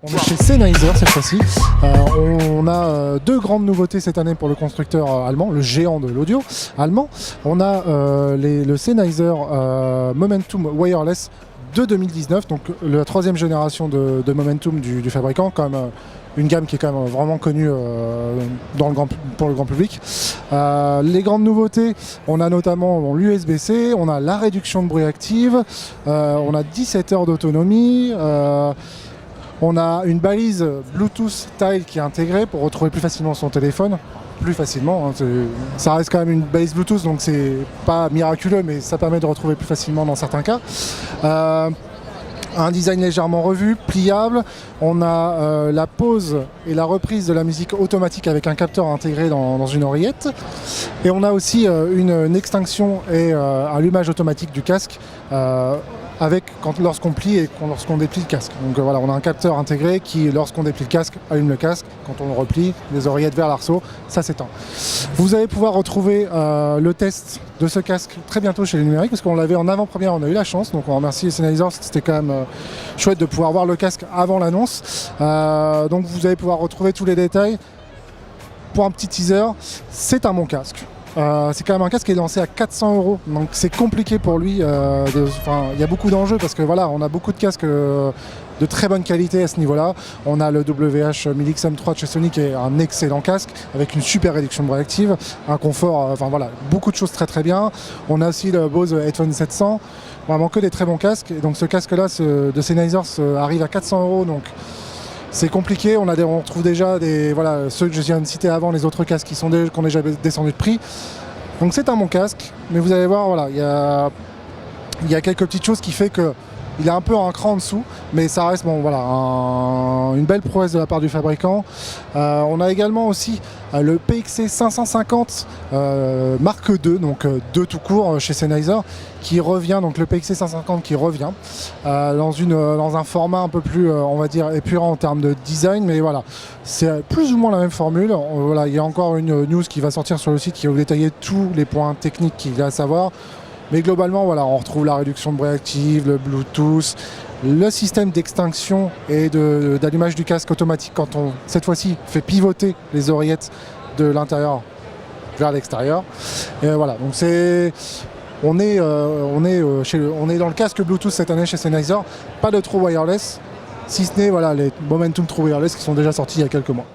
On est chez Sennheiser cette fois-ci. On a deux grandes nouveautés cette année pour le constructeur allemand, le géant de l'audio allemand. On a le Sennheiser Momentum Wireless de 2019, donc la troisième génération de Momentum du fabricant, quand même une gamme qui est quand même vraiment connue pour le grand public. Les grandes nouveautés, on a notamment l'USB-C, on a la réduction de bruit active, on a 17 heures d'autonomie. On a une balise Bluetooth Tile qui est intégrée pour retrouver plus facilement son téléphone. Plus facilement, hein, ça reste quand même une balise Bluetooth, donc c'est pas miraculeux, mais ça permet de retrouver plus facilement dans certains cas. Un design légèrement revu, pliable. On a la pause et la reprise de la musique automatique avec un capteur intégré dans une oreillette. Et on a aussi une extinction et allumage automatique du casque lorsqu'on plie et lorsqu'on déplie le casque. Donc voilà, on a un capteur intégré qui, lorsqu'on déplie le casque, allume le casque. Quand on le replie, les oreillettes vers l'arceau, ça s'éteint. Vous allez pouvoir retrouver le test de ce casque très bientôt chez les numériques, parce qu'on l'avait en avant-première, on a eu la chance, donc on remercie les Sennheiser, c'était quand même chouette de pouvoir voir le casque avant l'annonce. Donc vous allez pouvoir retrouver tous les détails. Pour un petit teaser, c'est un bon casque. C'est quand même un casque qui est lancé à 400 €, donc c'est compliqué pour lui. Il y a beaucoup d'enjeux parce que voilà, on a beaucoup de casques de très bonne qualité à ce niveau-là. On a le WH-1000XM3 de chez Sony qui est un excellent casque avec une super réduction de bruit active, un confort, voilà, beaucoup de choses très très bien. On a aussi le Bose Headphone 700, vraiment que des très bons casques. Et donc ce casque-là de Sennheiser arrive à 400 €, donc c'est compliqué. On retrouve déjà ceux que je viens de citer avant, les autres casques qui ont déjà descendu de prix. Donc c'est un bon casque, mais vous allez voir, voilà, il y a quelques petites choses qui fait que il est un peu un cran en dessous, mais ça reste une belle prouesse de la part du fabricant. On a également aussi le PXC 550 Mark II, donc 2 tout court chez Sennheiser, qui revient, donc le PXC 550 qui revient dans un format un peu plus, on va dire, épurant en termes de design, mais voilà, c'est plus ou moins la même formule. Voilà, il y a encore une news qui va sortir sur le site qui va vous détailler tous les points techniques qu'il y a à savoir. Mais globalement, voilà, on retrouve la réduction de bruit active, le Bluetooth, le système d'extinction et d'allumage du casque automatique quand on, cette fois-ci, fait pivoter les oreillettes de l'intérieur vers l'extérieur. Et voilà, donc on est dans le casque Bluetooth cette année chez Sennheiser, pas de True Wireless, si ce n'est les Momentum True Wireless qui sont déjà sortis il y a quelques mois.